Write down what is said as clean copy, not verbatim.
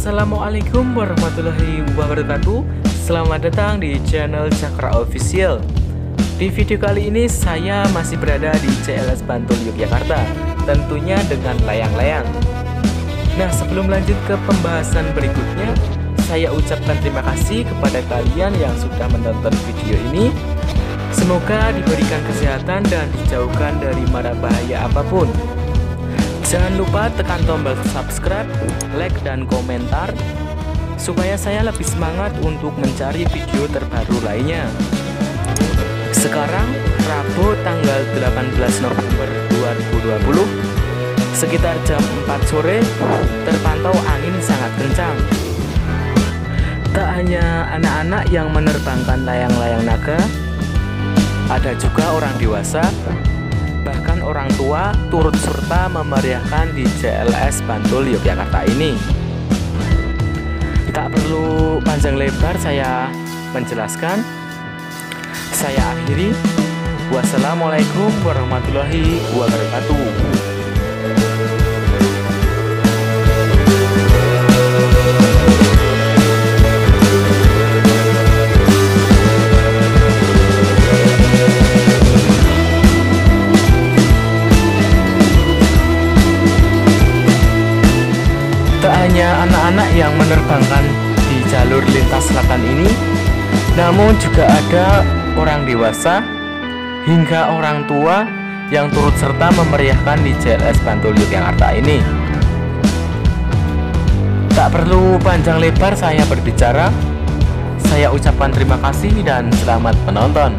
Assalamualaikum warahmatullahi wabarakatuh. Selamat datang di channel Cakra Official. Di video kali ini saya masih berada di CLS Bantul Yogyakarta, tentunya dengan layang-layang. Nah, sebelum lanjut ke pembahasan berikutnya, saya ucapkan terima kasih kepada kalian yang sudah menonton video ini. Semoga diberikan kesehatan dan dijauhkan dari mara bahaya apapun. Jangan lupa tekan tombol subscribe, like, dan komentar supaya saya lebih semangat untuk mencari video terbaru lainnya. Sekarang Rabu tanggal 18 November 2020 sekitar jam 4 sore terpantau angin sangat kencang. Tak hanya anak-anak yang menerbangkan layang-layang naga, ada juga orang dewasa, bahkan orang tua turut serta memeriahkan di CLS Bantul Yogyakarta ini. Tak perlu panjang lebar saya menjelaskan. Saya akhiri. Wassalamualaikum warahmatullahi wabarakatuh. Hanya anak-anak yang menerbangkan di jalur lintas selatan ini, namun juga ada orang dewasa hingga orang tua yang turut serta memeriahkan di CLS Bantul Yogyakarta ini. Tak perlu panjang lebar saya berbicara. Saya ucapkan terima kasih dan selamat menonton.